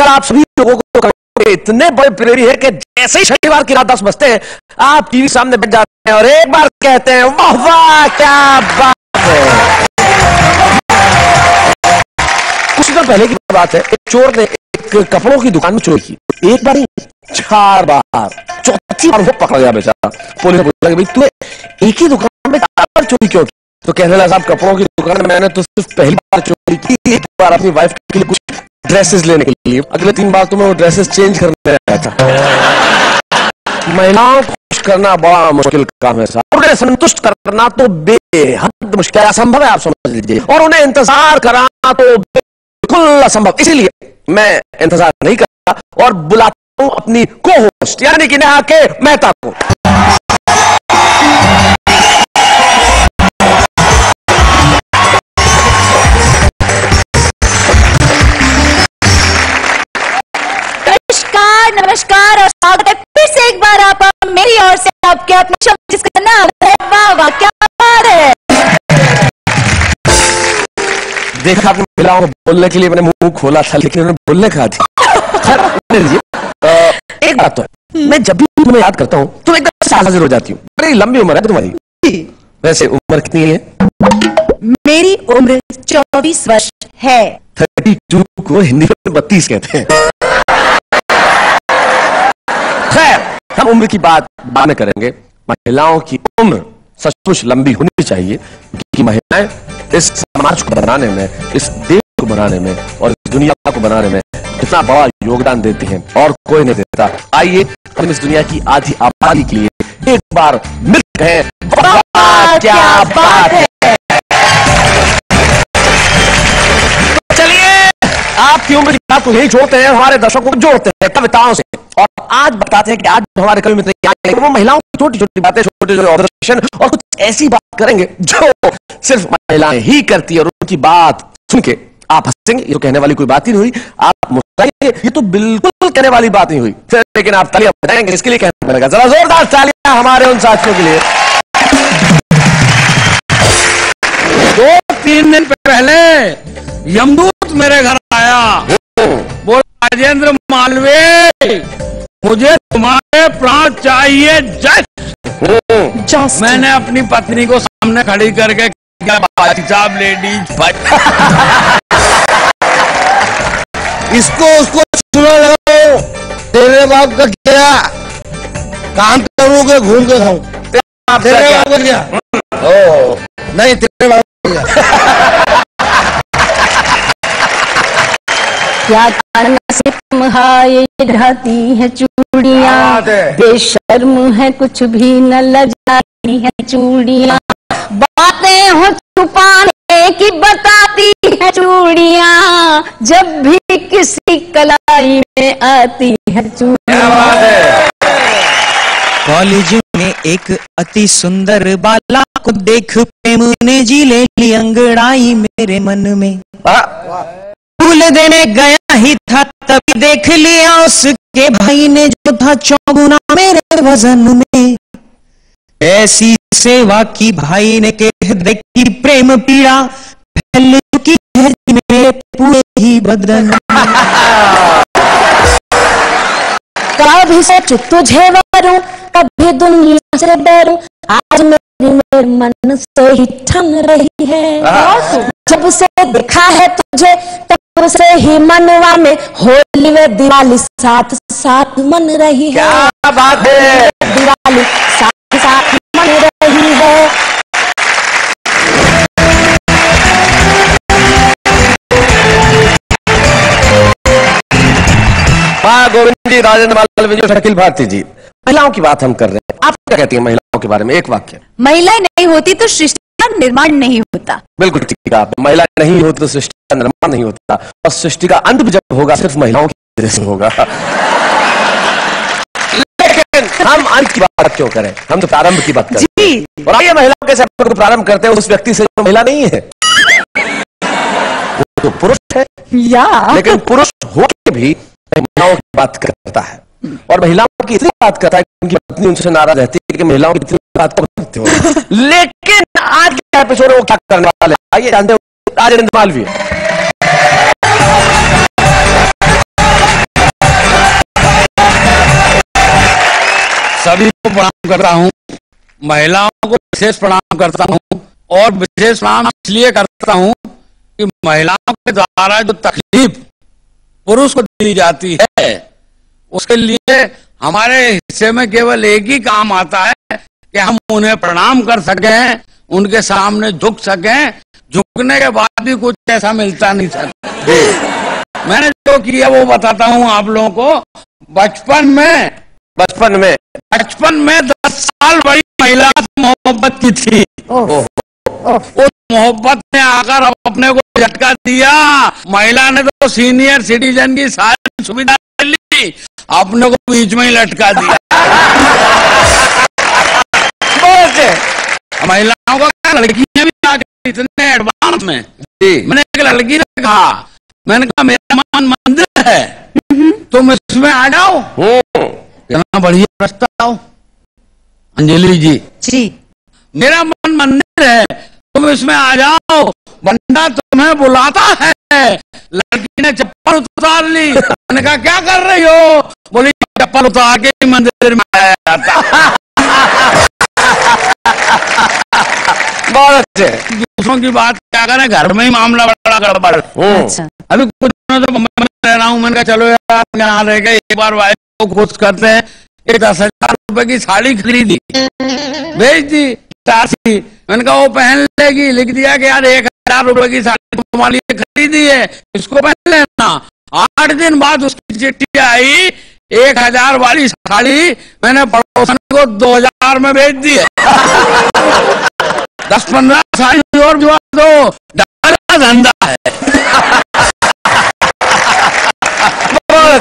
आप सभी लोगों को इतने बड़े प्रेमी है कि जैसे ही शनिवार की रात 10 बजते हैं आप टीवी सामने बैठ जाते हैं और एक बार कहते हैं वाह वाह क्या बात है। कुछ दिन पहले की बात है, एक चोर ने एक कपड़ों की दुकान में चोरी की। एक बार ही 4 बार, चौथी बार वो पकड़ा गया बेचारा। पुलिस ने पूछा कि भाई तूने एक ही दुकान में 4 बार चोरी क्यों की? तो कहने लगा साहब कपड़ों की दुकान में मैंने तो सिर्फ पहली बार चोरी की, एक बार अपनी वाइफ के लिए कुछ ड्रेसेस लेने के लिए, अगले 3 बार तो मैं वो ड्रेसेस चेंज करने आया था। महिलाओं को खुश करना बड़ा मुश्किल काम है साहब, उन्हें संतुष्ट करना तो बेहद मुश्किल, असंभव है आप समझ लीजिए, और उन्हें इंतजार कराना तो बिल्कुल असंभव। इसीलिए मैं इंतजार नहीं करता और बुलाता हूं अपनी को होस्ट यानी कि नेहा के मेहता को। नमस्कार और स्वागत है फिर से एक बार आप मेरी ओर से आपके अपने शो जिसका नाम है वाह वाह क्या बात है। देखा आपने महिलाओं को बोलने के लिए मैंने मुंह खोला था लेकिन उन्होंने बोलने का एक बात तो है, मैं जब भी तुम्हें याद करता हूँ तुम एकदम हाजिर हो जाती हूँ। बड़ी लंबी उम्र है तुम्हारी, वैसे उम्र कितनी है? मेरी उम्र 24 वर्ष है। 32 को हिंदी में 32 कहते हैं। खैर हम उम्र की बात बाद में करेंगे। महिलाओं की उम्र सचमुच लंबी होनी चाहिए क्योंकि महिलाएं इस समाज को बनाने में, इस देश को बनाने में और इस दुनिया को बनाने में इतना बड़ा योगदान देती हैं और कोई नहीं देता। आइए हम इस दुनिया की आधी आबादी के लिए एक बार मिलकर कहें वाह क्या बात है। चलिए आपकी उम्र की बात को यही जोड़ते हैं, हमारे दर्शकों को जोड़ते हैं कविताओं से और आज बताते हैं कि आज हमारे कवि मित्र आएंगे वो महिलाओं की छोटी छोटी बातें, छोटे छोटे ऑब्जर्वेशन और कुछ ऐसी बात करेंगे जो सिर्फ महिलाएं ही करती है और उनकी बात सुन के आप हंसेंगे, ये तो कहने वाली कोई बात ही नहीं हुई। आप मुस्कुराएंगे, ये तो बिल्कुल कहने वाली बात नहीं हुई। फिर लेकिन आप तालियां बजाएंगे, इसके लिए कहना पड़ेगा जरा जोरदार तालियां हमारे उन साथियों के लिए। 2-3 दिन पहले यमदूत मेरे घर आया, बोला राजेंद्र मालवीय मुझे तुम्हारे प्राण चाहिए जस्ट। मैंने अपनी पत्नी को सामने खड़ी करके क्या भाई साहब लेडीज इसको उसको सुना लगाओ, तेरे बाप का क्या काम करूँगा, घूम के खाऊं तेरे बाप का क्या? ओ नहीं तेरे बाप का क्या कारण से तुम्हारे ढाती है चूड़ियाँ, बेशर्म है कुछ भी न लजाती है चूड़ियाँ, बातें हो छुपाने की बताती है चूड़ियाँ, जब भी किसी कलाई में आती है चूड़ियाँ। कॉलेज में एक अति सुंदर बाला को देख प्रेम ने जी ले ली अंगड़ाई मेरे मन में, फूल देने गया ही था तभी देख लिया उसके भाई ने जो था 4 गुना मेरे वजन में, ऐसी सेवा की भाई ने कह देखी प्रेम पीड़ा फैल चुकी है मेरे पूरे ही बदन। कभी सोच तुझे वरूं कभी दुनिया से डरूं, आज मेरे मन से ही ठन रही है, जब से देखा है तुझे तब से ही मनवा में होली में दिवाली साथ साथ मन रही है। क्या बात है, दिवाली साथ साथ मन रही है। हाँ गोविंद जी, राजेंद्र मालवीय, शकील भारती जी, महिलाओं की बात हम कर रहे हैं। आप क्या कहती हैं महिलाओं के बारे में? एक वाक्य। महिलाएं नहीं होती तो सृष्टि का निर्माण नहीं होता। बिल्कुल ठीक है, महिला नहीं होती तो सृष्टि का निर्माण नहीं होता और सृष्टि का अंत भी जब होगा सिर्फ महिलाओं की वजह से होगा। लेकिन हम अंत की बात क्यों करें, हम तो प्रारंभ की बात करते हैं। और आइए महिलाओं के सफर को प्रारंभ करते हैं उस व्यक्ति से जो महिला नहीं है, वो तो पुरुष है, लेकिन पुरुष होकर भी महिलाओं की बात करता है और महिलाओं की इतनी बात करता है कि उनकी पत्नी उनसे नाराज रहती है कि महिलाओं की इतनी बात करते हो। लेकिन आज के एपिसोड में वो क्या करने वाले आइए जानते हो। राजेंद्र मालवीय सभी को प्रणाम करता हूँ, महिलाओं को विशेष प्रणाम करता हूँ, और विशेष प्रणाम इसलिए करता हूँ कि महिलाओं के द्वारा जो तकलीफ पुरुष को दी जाती है, उसके लिए हमारे हिस्से में केवल एक ही काम आता है कि हम उन्हें प्रणाम कर सकें, उनके सामने झुक सकें। झुकने के बाद भी कुछ ऐसा मिलता नहीं सकता। मैंने जो किया वो बताता हूँ आप लोगों को। बचपन में 10 साल बड़ी महिला से मोहब्बत की थी। उस मोहब्बत ने आकर अपने को झटका दिया। महिला ने तो सीनियर सिटीजन की सारी सुविधा ली, अपने को बीच में ही लटका दिया। महिलाओं को क्या, लड़कियां भी आ गई इतने एडवांस में। मैंने एक लड़की ने कहा, मैंने कहा मेरा मन मंदिर है, तुम इसमें आ जाओ। कितना बढ़िया प्रस्ताव अंजलि जी। मेरा मन मंदिर है, तुम इसमें आ जाओ, बंदा तुम्हें बुलाता है। लड़की ने चप्पल उतार ली। मैंने कहा क्या कर रही हो? बोली चप्पल उतार के मंदिर में आया जाता। बहुत अच्छे। दूसरों की बात क्या करें, घर में ही मामला बड़ा गड़बड़। अभी कुछ दिनों से मैं रह रहा हूँ, मैंने कहा चलो यार यहाँ रह गए, एक बार वाइफ को खुश करते हैं। एक 10,000 रुपए की साड़ी खरीदी, भेज दी साड़ी। मैंने कहा वो पहन लेगी। लिख दिया कि यार 1,000 रुपए की साड़ी तुम्हारे लिए खरीदी है, इसको पहन लेना। 8 दिन बाद उसकी चिट्ठी आई, 1,000 वाली साड़ी मैंने पड़ोसन को 2,000 में भेज दी है। 10-15 साड़ी और जो दो, धंधा है।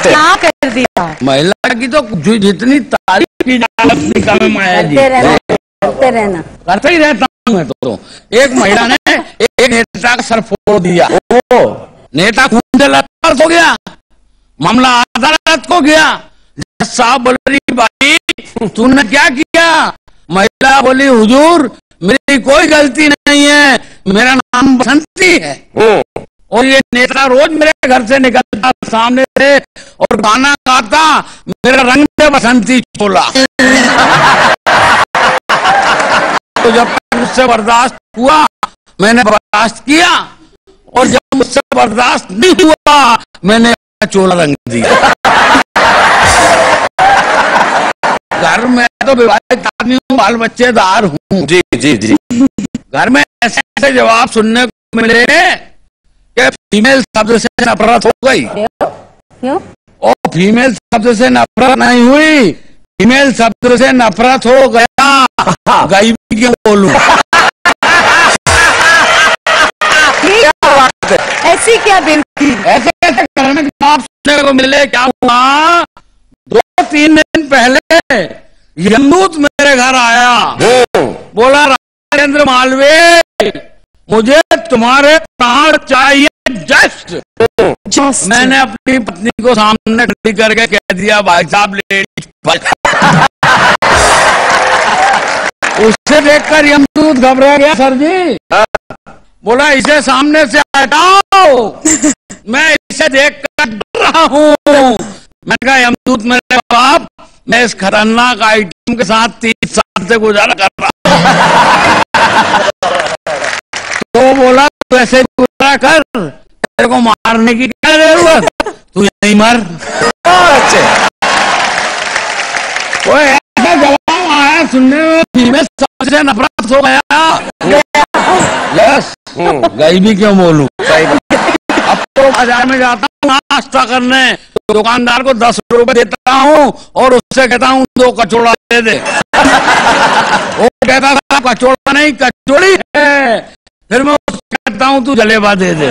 क्या कर दिया? महिला की तो जितनी तारीफ की जाती कम है माया जी। करते ही रहता हूँ मैं तो। एक महिला ने एक नेता का सर फोड़ दिया। नेता खून से लथपथ हो गया, मामला अदालत को गया। जज साहब बोल रही भाई तूने क्या किया? महिला बोली हुजूर मेरी कोई गलती नहीं है, मेरा नाम बसंती है और ये नेता रोज मेरे घर से निकलता सामने से और गाना गाता, मेरा रंग में बसंती छोला। तो जब मुझसे बर्दाश्त हुआ मैंने बर्दाश्त किया, और जब मुझसे बर्दाश्त नहीं हुआ मैंने चोला रंग दिया। घर में तो विवाहित आदमी हूँ, बाल बच्चेदार हूँ। जी जी जी। घर में ऐसे ऐसे जवाब सुनने को मिले कि फीमेल शब्द से नफरत हो गई। क्यों? और फीमेल शब्द से नफरत नहीं हुई, फीमेल शब्द से नफरत हो गया। गई भी क्यों बोलूं? ऐसी क्या बेवकूफी? ऐसे ऐसे करने के जवाब सुनने को मिले। क्या हुआ, 2-3 दिन पहले यमदूत मेरे घर आया, बोला राजेंद्र मालवीय मुझे तुम्हारे प्राण चाहिए जस्ट। मैंने अपनी पत्नी को सामने खड़ी करके कह दिया भाई साहब लेडीज। उससे देखकर यमदूत घबरा गया। सर जी, बोला इसे सामने से हटाओ, मैं इसे देखकर डर रहा हूँ। मैंने कहा यमदूत मेरे बाप, मैं इस खतरनाक आइटम के साथ 30 साल से गुजारा कर रहा। तो बोला तू ऐसे गुजारा कर, तेरे को मारने की क्या जरूरत, तू यहीं मर। वो ऐसा जवाब आया सुनने में, फीमेल सबसे नफरत हो गया। यस, गई भी क्यों बोलूं। अब तो बाजार में जाता हूँ नाश्ता करने, दुकानदार को 10 रुपए देता हूँ और उससे कहता हूँ 2 कचौड़ा दे दे। वो कहता था कचौड़ा नहीं कचौड़ी है, फिर मैं कहता हूँ तू जलेबा दे दे।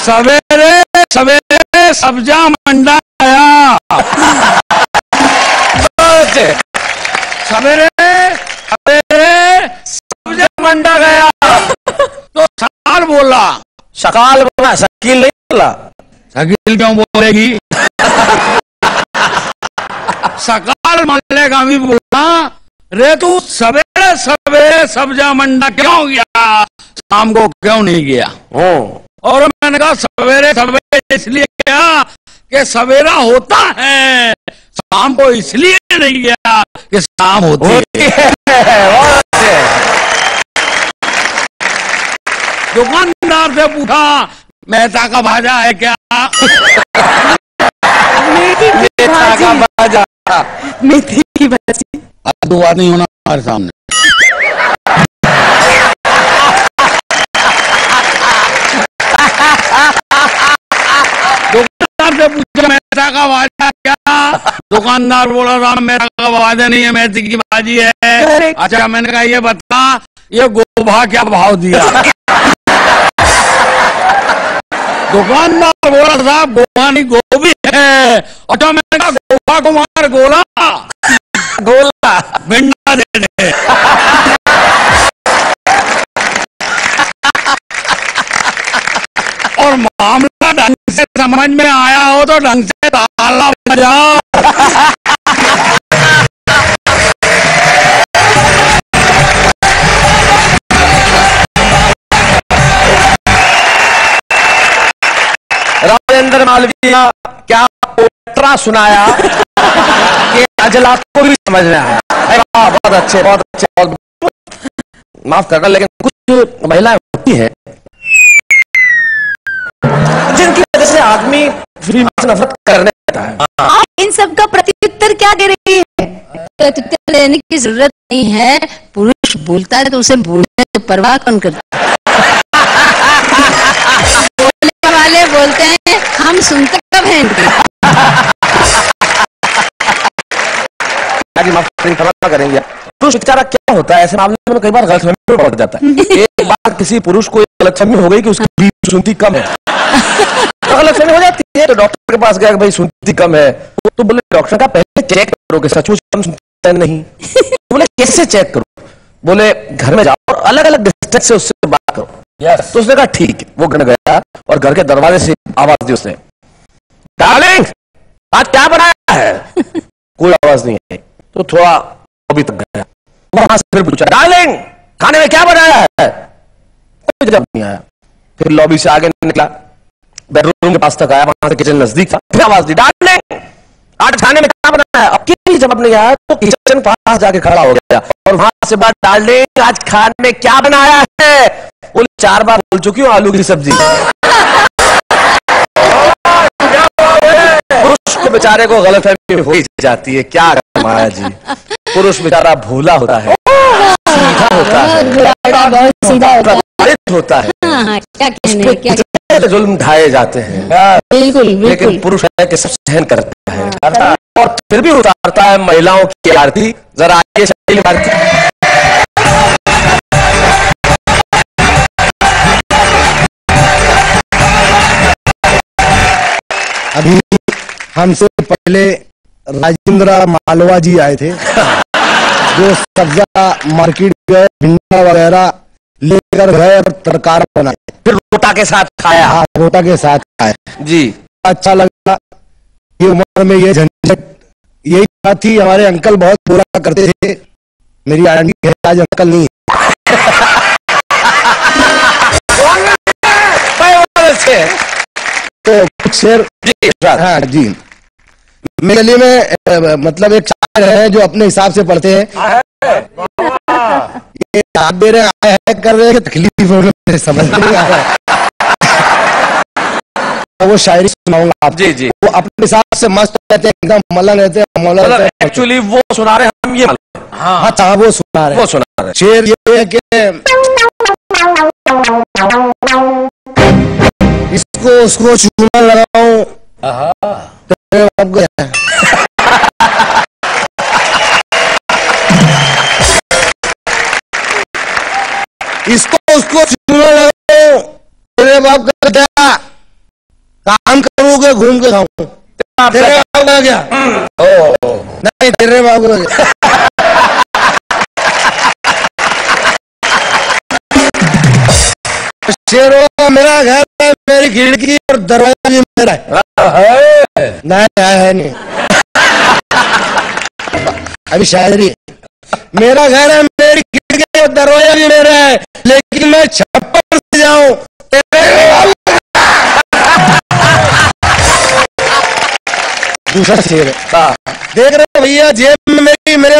सवेरे सवेरे सब्जा मंडा आया, सवेरे सवेरे सब्जा मंडा गया तो सकाल बोला, शकाल बोला, शकील नहीं बोला। शकील क्यों बोलेगी? सकाल मल्ले का भी बोला, रे तू सवेरे सवेरे सब्जा मंडा क्यों गया, शाम को क्यों नहीं गया? और मैंने कहा सवेरे सवेरे इसलिए गया कि सवेरा होता है, शाम को इसलिए नहीं गया कि शाम होती है। दुकानदार से पूछा मेहता का भाजा है क्या? मेहता का भाजा, मेथी की भाजी। दो बार नहीं होना हमारे सामने। दुकानदार से पूछा मेहता का भाजा क्या? दुकानदार बोला राम मेहता का भाजा नहीं है, मेथी की भाजी है। अच्छा, मैंने कहा ये बता ये गोभा क्या भाव दिया? दुकानदार बोला साहब गोभा नहीं गोभी है। अच्छा, मैंने कहा गोभा को मार गोला गोला भिंडा दे दे। और मामला ढंग से समझ में आया हो तो ढंग से ताला बजाओ। राजेंद्र मालवीय क्या पोट्रा सुनाया कि अजला को भी समझ में आया। बहुत अच्छे, बहुत अच्छे, बहुत माफ करना, लेकिन कुछ महिलाएं होती हैं जिनकी वजह से आदमी फ्री से नफरत करने लगता है। आप इन सब का प्रत्युत्तर क्या दे रही है? प्रत्युत्तर देने की जरूरत नहीं है। पुरुष बोलता है तो उसे बोलने की परवाह कौन करता है? बोलने वाले बोलते हैं, हम सुनते कब हैं इनकी? परवाह करेंगे। पुरुष बेचारा क्या होता है ऐसे मामले में, कई बार गलतफहमी बढ़ जाता है। एक बार किसी पुरुष को गलतफहमी हो गई कि उसकी बीवी सुनती कम है, तो गलतफहमी हो जाती है। तो डॉक्टर के पास गया कि भाई सुनती कम है, तो बोले डॉक्टर का पहले चेक करो कि सचमुच कम सुनता है नहीं। बोले कैसे चेक करो? बोले घर में जाओ और अलग अलग डिस्टेंस से उससे बात करो। तो उसने कहा ठीक है। वो घर गया और घर के दरवाजे से आवाज दी उसने, डार्लिंग आज क्या बनाया है? कोई आवाज नहीं है। तो थोड़ा अभी तक गया, वहां से फिर पूछा, डार्लिंग खाने में क्या बनाया है? कोई जवाब नहीं आया। फिर लॉबी से आगे निकला, बेडरूम के पास तक आया, वहां से किचन नजदीक था, फिर आवाज दी, डार्लिंग आज खाने में क्या बनाया है? अब कोई जवाब नहीं आया। तो किचन पास जाके खड़ा हो गया और वहां से बात, डार्लिंग आज खाने में क्या बनाया है? बोले 4 बार बोल चुकी हूँ, आलू की सब्जी। पुरुष को बेचारे को गलतफहमी हो ही जाती है, क्या माया जी। पुरुष बेचारा भोला होता है, सीधा होता है, बहुत सीधा होता है, क्या कहने, क्या जुल्म ढाए जाते हैं। बिल्कुल लेकिन बिल्कुल। पुरुष है कि सब सहन करता है और फिर भी उतारता है महिलाओं की आरती। जरा आइए शैली भारती। अभी हमसे पहले राजेंद्र मालवा जी आए थे, जो सब्जा मार्केट गए, भिंडा वगैरह लेकर गए और तरकारी बनाए, फिर रोटा के साथ खाया। हाँ, रोटा के साथ खाए जी। अच्छा लगा। ये उम्र में ये झंझट, यही बात थी। हमारे अंकल बहुत बोला करते थे, मेरी आंटी आज अंकल नहीं है। तो कुछ शेर। हाँ जी, मेरे गली में मतलब एक शायर है जो अपने हिसाब से पढ़ते हैं। ये हाथ दे रहे आए हैं, कर रहे हैं, तकलीफ हो रही, समझ नहीं आ रहा है। तो वो शायरी सुनाऊंगा आप जी जी। वो अपने हिसाब से मस्त रहते हैं, एकदम मलन रहते हैं, मौला रहते हैं। एक्चुअली वो सुना रहे हम ये। हाँ, वो सुना रहे, वो सुना रहे। शेर ये है कि इसको उसको चूना लगाऊं, इसको उसको चूना लगाऊं, तेरे बाप का क्या काम करूंगे, घूम के खाऊं। तेरे बाप का क्या? नहीं, तेरे बाप का क्या? शेरों मेरा घर है, मेरी खिड़की और दरवाजा भी मेरा है। नहीं है नहीं, अभी शायरी। मेरा घर है, मेरी खिड़की और दरवाजा भी मेरा है, लेकिन मैं छप्पर से जाऊं दूसरा शेर है। देख रहे हो भैया, जेब में मेरे